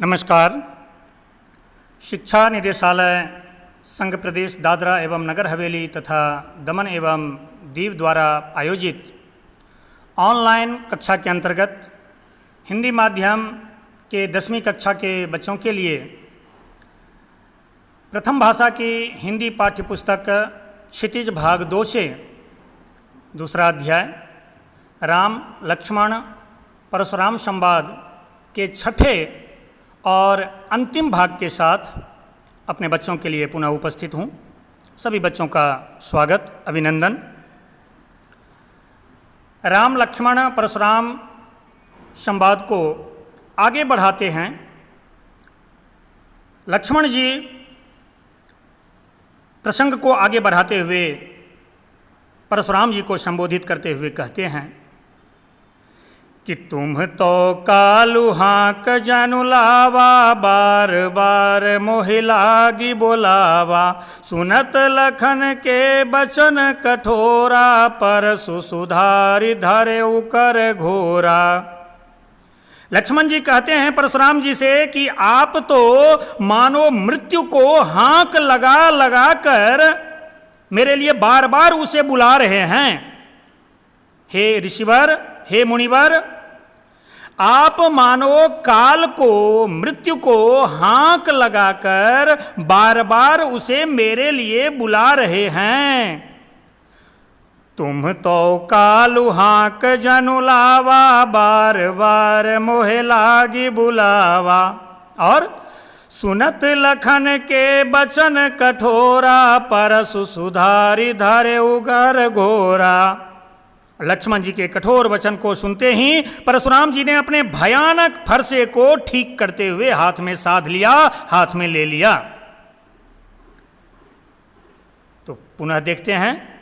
नमस्कार। शिक्षा निदेशालय संघ प्रदेश दादरा एवं नगर हवेली तथा दमन एवं दीव द्वारा आयोजित ऑनलाइन कक्षा के अंतर्गत हिंदी माध्यम के 10वीं कक्षा के बच्चों के लिए प्रथम भाषा की हिंदी पाठ्यपुस्तक क्षितिज भाग 2 से दूसरा अध्याय राम लक्ष्मण परशुराम संवाद के छठे और अंतिम भाग के साथ अपने बच्चों के लिए पुनः उपस्थित हूँ। सभी बच्चों का स्वागत, अभिनंदन। राम लक्ष्मण परशुराम संवाद को आगे बढ़ाते हैं। लक्ष्मण जी प्रसंग को आगे बढ़ाते हुए परशुराम जी को संबोधित करते हुए कहते हैं कि तुम तो कालू हाँक जनु लावा, बार बार मोहि लागी बोलावा। सुनत लखन के बचन कठोरा, परसु सुधारि धरे उकर घोरा। लक्ष्मण जी कहते हैं परशुराम जी से कि आप तो मानो मृत्यु को हाँक लगा लगा कर मेरे लिए बार बार उसे बुला रहे हैं। हे ऋषिवर, हे मुनिवर, आप मानो काल को, मृत्यु को हाँक लगाकर बार बार उसे मेरे लिए बुला रहे हैं। तुम तो कालू हाँक जनु लावा, बार बार मोहे लागी बुलावा। और सुनत लखन के बचन कठोरा, परसु सुधारि धरे उगर घोरा। लक्ष्मण जी के कठोर वचन को सुनते ही परशुराम जी ने अपने भयानक फरसे को ठीक करते हुए हाथ में साध लिया, हाथ में ले लिया। तो पुनः देखते हैं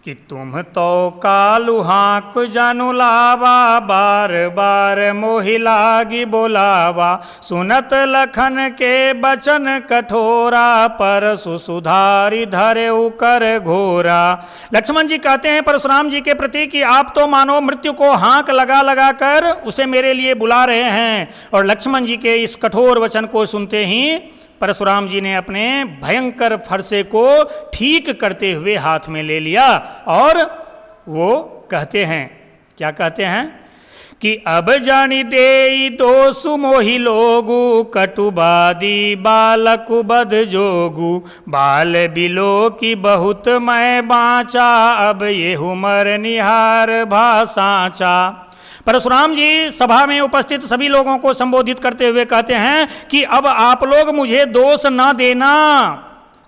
कि तुम तो कालू हाँक जनु लावा, बार बार मोहि लागी बोलावा। सुनत लखन के बचन कठोरा, परसु सुधारि धरे उकर घोरा। लक्ष्मण जी कहते हैं परशुराम जी के प्रति कि आप तो मानो मृत्यु को हाँक लगा लगा कर उसे मेरे लिए बुला रहे हैं। और लक्ष्मण जी के इस कठोर वचन को सुनते ही परशुराम जी ने अपने भयंकर फरसे को ठीक करते हुए हाथ में ले लिया और वो कहते हैं, क्या कहते हैं कि अब जानी देई दोसु मोहि लोगु, कटुबादी बालक बध जोगु। बाल बिलो की बहुत मैं बाँचा, अब ये हुमर निहार भासाचा। परशुराम जी सभा में उपस्थित सभी लोगों को संबोधित करते हुए कहते हैं कि अब आप लोग मुझे दोष न देना।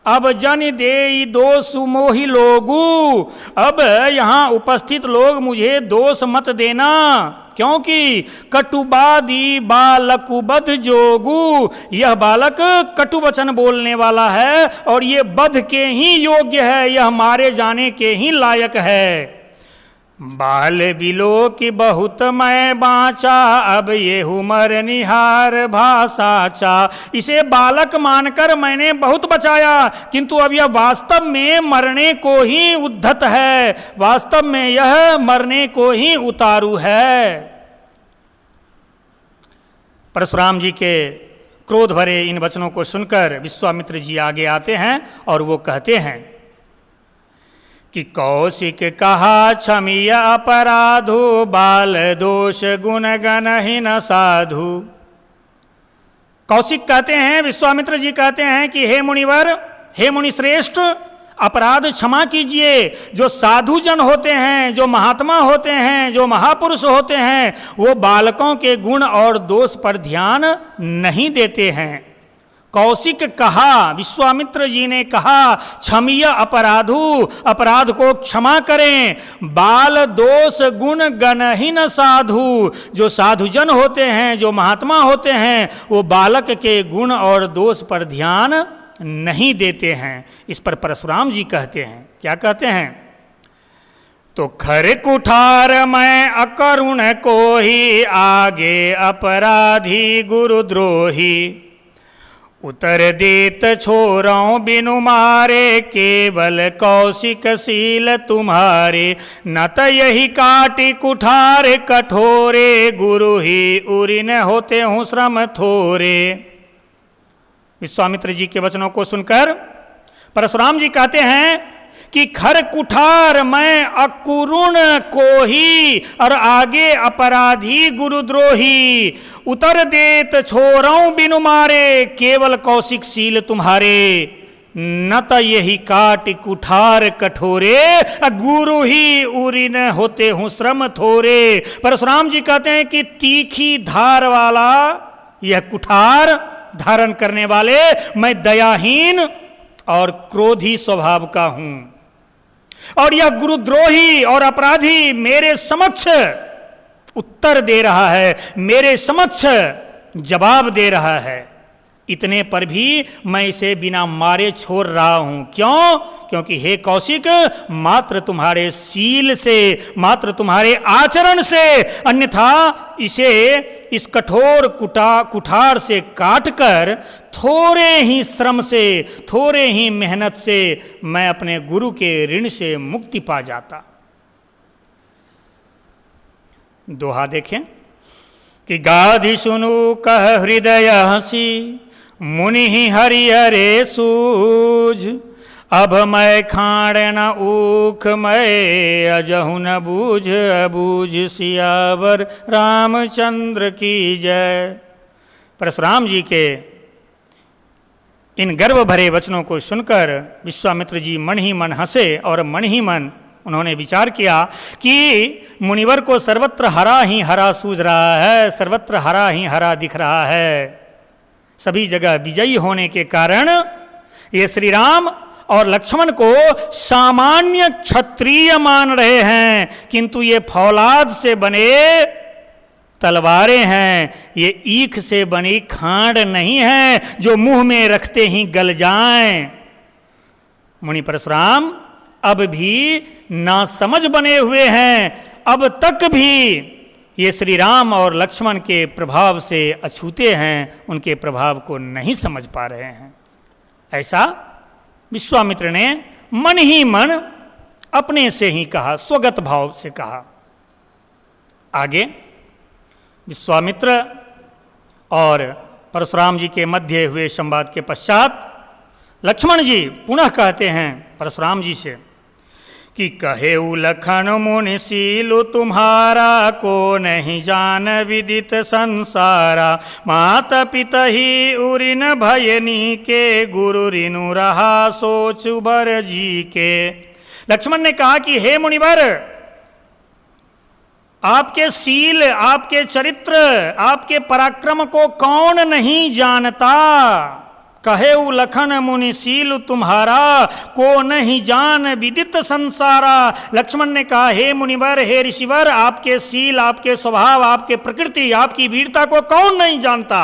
अब जन देई दोषु मोहि लोगु, अब यहाँ उपस्थित लोग मुझे दोष मत देना, क्योंकि कटुबादी बालक बध जोगु, यह बालक कटु वचन बोलने वाला है और ये बध के ही योग्य है, यह मारे जाने के ही लायक है। बाल बिलो की बहुत मैं बाँचा, अब ये हुमर निहार भासाचा। इसे बालक मानकर मैंने बहुत बचाया, किंतु अब यह वास्तव में मरने को ही उद्धत है, वास्तव में यह मरने को ही उतारू है। परशुराम जी के क्रोध भरे इन वचनों को सुनकर विश्वामित्र जी आगे आते हैं और वो कहते हैं कि कौशिक कहा क्षमीय अपराधु, बाल दोष गुण गण ही न साधु। कौशिक कहते हैं, विश्वामित्र जी कहते हैं कि हे मुनिवर, हे मुनिश्रेष्ठ, अपराध क्षमा कीजिए। जो साधु जन होते हैं, जो महात्मा होते हैं, जो महापुरुष होते हैं, वो बालकों के गुण और दोष पर ध्यान नहीं देते हैं। कौशिक कहा, विश्वामित्र जी ने कहा, क्षमीय अपराधु, अपराध को क्षमा करें। बाल दोष गुण गण ही न साधु, जो साधुजन होते हैं, जो महात्मा होते हैं, वो बालक के गुण और दोष पर ध्यान नहीं देते हैं। इस पर परशुराम जी कहते हैं, क्या कहते हैं, तो खर कुठार मैं अकरुण को ही, आगे अपराधी गुरुद्रोही। उतर देत छोरों बिनु मारे, केवल कौशिक शील तुम्हारे। न त यही काटी कुठार कठोरे, गुरु ही उरी न होते हूँ श्रम थोरे। विश्वामित्र जी के वचनों को सुनकर परशुराम जी कहते हैं कि खर कुठार मैं अकुरुण को ही, और आगे अपराधी गुरुद्रोही। उतर देत छोरों बिनु मारे, केवल कौशिक शील तुम्हारे। न त यही काट कुठार कठोरे, गुरु ही उरी न होते हूँ श्रम थोरे। परशुराम जी कहते हैं कि तीखी धार वाला यह कुठार धारण करने वाले मैं दयाहीन और क्रोधी स्वभाव का हूं, और यह गुरुद्रोही और अपराधी मेरे समक्ष उत्तर दे रहा है, मेरे समक्ष जवाब दे रहा है। इतने पर भी मैं इसे बिना मारे छोड़ रहा हूं। क्यों? क्योंकि हे कौशिक, मात्र तुम्हारे शील से, मात्र तुम्हारे आचरण से, अन्यथा इसे इस कठोर कुठार से काटकर थोड़े ही श्रम से, थोड़े ही मेहनत से मैं अपने गुरु के ऋण से मुक्ति पा जाता। दोहा देखें कि गाधि सुनु कह हृदय हसी, मुनि हरिहरे सूझ। अब मैं खाड़ न ऊख मैं, अजहु न बूझ अबूझ। सियावर रामचंद्र की जय। परशुराम जी के इन गर्व भरे वचनों को सुनकर विश्वामित्र जी मन ही मन हंसे, और मन ही मन उन्होंने विचार किया कि मुनिवर को सर्वत्र हरा ही हरा सूझ रहा है, सर्वत्र हरा ही हरा दिख रहा है। सभी जगह विजयी होने के कारण ये श्री राम और लक्ष्मण को सामान्य क्षत्रिय मान रहे हैं, किंतु ये फौलाद से बने तलवारें हैं, ये ईख से बनी खांड नहीं है जो मुंह में रखते ही गल जाएं। मुनि परशुराम अब भी नासमझ बने हुए हैं, अब तक भी ये श्री राम और लक्ष्मण के प्रभाव से अछूते हैं, उनके प्रभाव को नहीं समझ पा रहे हैं। ऐसा विश्वामित्र ने मन ही मन अपने से ही कहा, स्वगत भाव से कहा। आगे विश्वामित्र और परशुराम जी के मध्य हुए संवाद के पश्चात लक्ष्मण जी पुनः कहते हैं परशुराम जी से कि कहे लखन मुनि सीलु तुम्हारा, को नहीं जान विदित संसारा। मात पिता ही उरिन भयनी के, गुरु रिनु रहा सोच बर जी के। लक्ष्मण ने कहा कि हे मुनिवर, आपके शील, आपके चरित्र, आपके पराक्रम को कौन नहीं जानता। कहे लखन मुनि शील तुम्हारा, को नहीं जान विदित संसारा। लक्ष्मण ने कहा हे मुनिवर, हे ऋषिवर, आपके शील, आपके स्वभाव, आपके प्रकृति, आपकी वीरता को कौन नहीं जानता।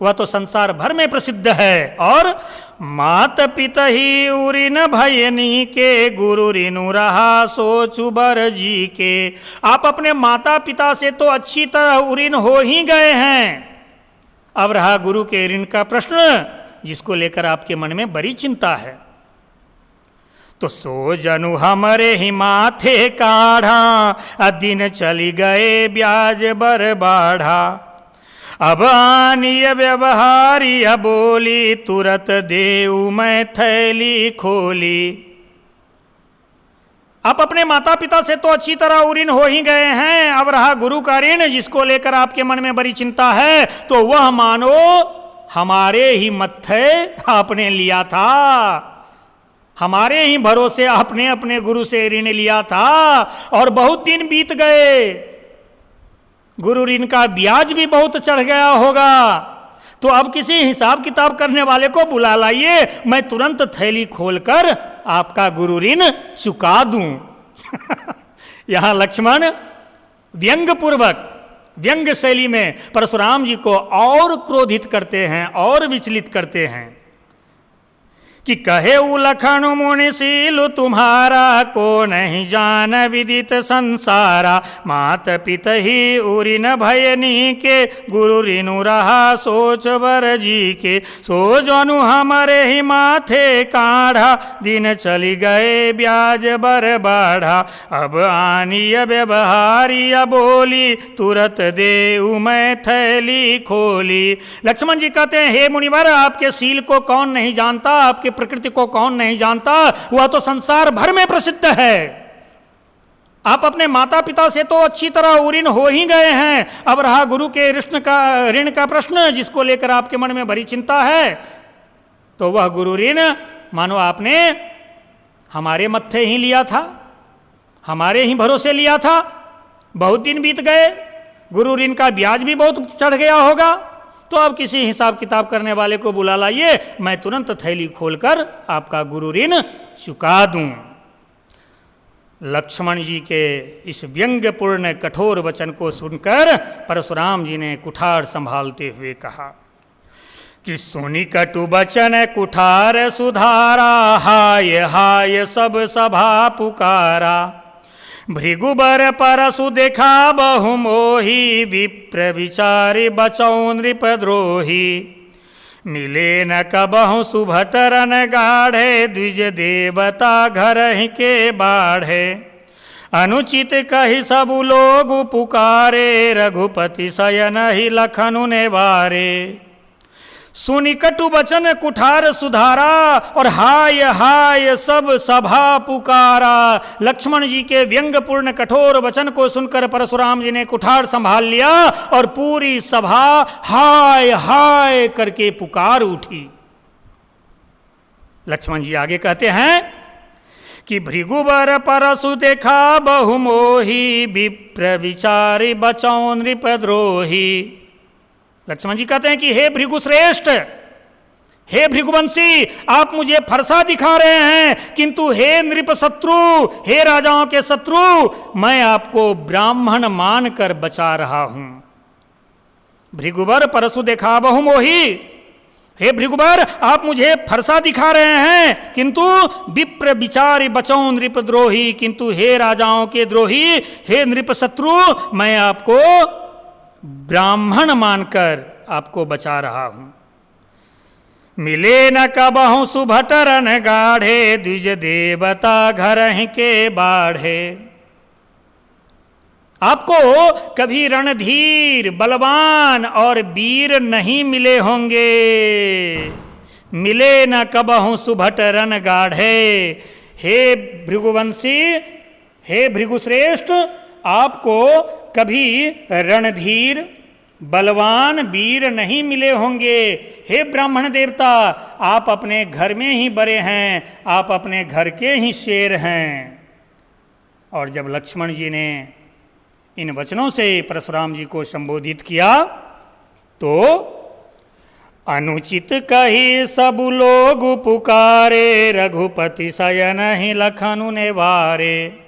वह तो संसार भर में प्रसिद्ध है। और मात पिता ही उरिन भयनी के, गुरु रिनु रहा सोचु बर जी के। आप अपने माता पिता से तो अच्छी तरह उरिन हो ही गए हैं, अब रहा गुरु के ऋण का प्रश्न, जिसको लेकर आपके मन में बड़ी चिंता है। तो सो जनु हमरे ही माथे काढ़ा, दिन चली गए ब्याज बर बाढ़ा। अब आनिय व्यवहारिय बोली, तुरत देऊ मैं थैली खोली। आप अपने माता पिता से तो अच्छी तरह उऋण हो ही गए हैं, अब रहा गुरु का ऋण, जिसको लेकर आपके मन में बड़ी चिंता है। तो वह मानो हमारे ही मत्थे आपने लिया था, हमारे ही भरोसे आपने अपने गुरु से ऋण लिया था, और बहुत दिन बीत गए, गुरु ऋण का ब्याज भी बहुत चढ़ गया होगा। तो अब किसी हिसाब किताब करने वाले को बुला लाइए, मैं तुरंत थैली खोलकर आपका गुरु ऋण चुका दूं। यहां लक्ष्मण व्यंग पूर्वक, व्यंग शैली में परशुराम जी को और क्रोधित करते हैं और विचलित करते हैं कि कहे लखन मुनिशील तुम्हारा, को नहीं जान विदित संसारा। मात पित ही उरी न भयनी के, गुरु रिनु रहा सोच बर जी के। सो जनु हमारे ही माथे काढ़ा, दिन चली गए ब्याज बर बाढ़ा। अब आनिय व्यवहारिया बोली, तुरत दे मैं थैली खोली। लक्ष्मण जी कहते हैं, हे मुनिवर, आपके शील को कौन नहीं जानता, आपके प्रकृति को कौन नहीं जानता, वह तो संसार भर में प्रसिद्ध है। आप अपने माता पिता से तो अच्छी तरह उऋण हो ही गए हैं, अब रहा गुरु के ऋण का प्रश्न, जिसको लेकर आपके मन में बड़ी चिंता है। तो वह गुरु ऋण मानो आपने हमारे मत्थे ही लिया था, हमारे ही भरोसे लिया था। बहुत दिन बीत गए, गुरु ऋण का ब्याज भी बहुत चढ़ गया होगा, तो अब किसी हिसाब किताब करने वाले को बुला लाइए, मैं तुरंत थैली खोलकर आपका गुरु ऋण चुका दूं। लक्ष्मण जी के इस व्यंग्यपूर्ण कठोर वचन को सुनकर परशुराम जी ने कुठार संभालते हुए कहा कि सुनि कटु बचन कुठार सुधारा, हाय हाय सब सभा पुकारा। भृगुबर परसु देखा बहु मोही, विप्र विचारि बचौ नृपद्रोही। मिले न कबहु सुभटरन गाढ़े, द्विज देवता घर ही के बाढ़े। अनुचित कही सब लोग पुकारे, रघुपति शयन ही लखनु ने वारे। सुनि कटु बचन कुठार सुधारा, और हाय हाय सब सभा पुकारा। लक्ष्मण जी के व्यंग्यपूर्ण कठोर वचन को सुनकर परशुराम जी ने कुठार संभाल लिया, और पूरी सभा हाय हाय करके पुकार उठी। लक्ष्मण जी आगे कहते हैं कि भृगुबर परसु देखा बहु मोही, विप्र विचारि बचौ नृपद्रोही। लक्ष्मण जी कहते हैं कि हे भृगुश्रेष्ठ, हे भृगुवंशी, आप मुझे फरसा दिखा रहे हैं, किंतु हे नृप शत्रु, हे राजाओं के शत्रु, मैं आपको ब्राह्मण मानकर बचा रहा हूं। भृगुबर परसु देखा बहु मोही, हे भृगुबर, आप मुझे फरसा दिखा रहे हैं, किंतु विप्र विचारि बचौ नृपद्रोही, किंतु हे राजाओं के द्रोही, हे नृप शत्रु, मैं आपको ब्राह्मण मानकर आपको बचा रहा हूं। मिले न कबहु सुभटरन गाढ़े, द्विज देवता घर ही के बाढ़े। आपको कभी रणधीर, बलवान और वीर नहीं मिले होंगे। मिले न कबहु सुभटरन गाढ़े। हे भृगुवंशी, हे भृगुश्रेष्ठ, आपको कभी रणधीर, बलवान, वीर नहीं मिले होंगे। हे ब्राह्मण देवता, आप अपने घर में ही बड़े हैं, आप अपने घर के ही शेर हैं। और जब लक्ष्मण जी ने इन वचनों से परशुराम जी को संबोधित किया, तो अनुचित कही सब लोग पुकारे, रघुपति शयन ही लखनु ने वारे।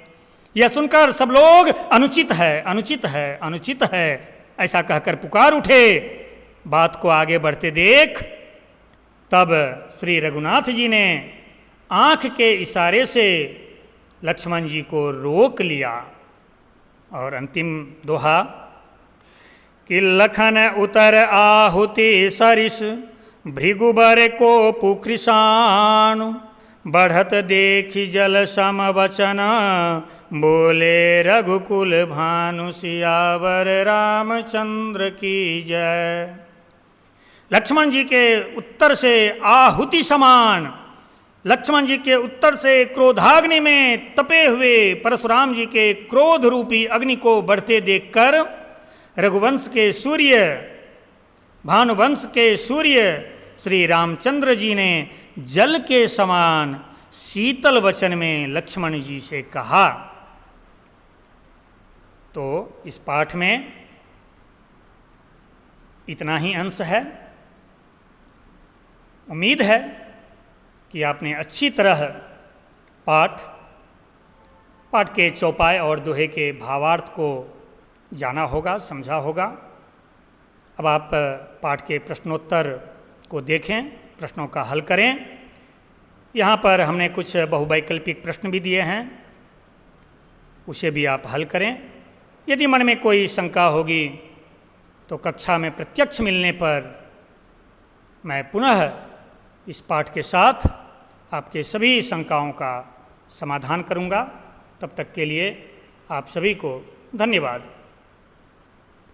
यह सुनकर सब लोग अनुचित है, अनुचित है, अनुचित है ऐसा कहकर पुकार उठे। बात को आगे बढ़ते देख तब श्री रघुनाथ जी ने आंख के इशारे से लक्ष्मण जी को रोक लिया और अंतिम दोहा कि लखन उतर आहुति सरिस, भृगुबर को पुकृषाणु। बढ़त देखी जल सम वचन, बोले रघुकुल भानु सियावर रामचंद्र की जय। लक्ष्मण जी के उत्तर से आहुति समान, लक्ष्मण जी के उत्तर से क्रोधाग्नि में तपे हुए परशुराम जी के क्रोध रूपी अग्नि को बढ़ते देखकर रघुवंश के सूर्य, भानुवंश के सूर्य श्री रामचंद्र जी ने जल के समान शीतल वचन में लक्ष्मण जी से कहा। तो इस पाठ में इतना ही अंश है। उम्मीद है कि आपने अच्छी तरह पाठ के चौपाई और दोहे के भावार्थ को जाना होगा, समझा होगा। अब आप पाठ के प्रश्नोत्तर को देखें, प्रश्नों का हल करें। यहाँ पर हमने कुछ बहुवैकल्पिक प्रश्न भी दिए हैं, उसे भी आप हल करें। यदि मन में कोई शंका होगी तो कक्षा में प्रत्यक्ष मिलने पर मैं पुनः इस पाठ के साथ आपके सभी शंकाओं का समाधान करूंगा। तब तक के लिए आप सभी को धन्यवाद।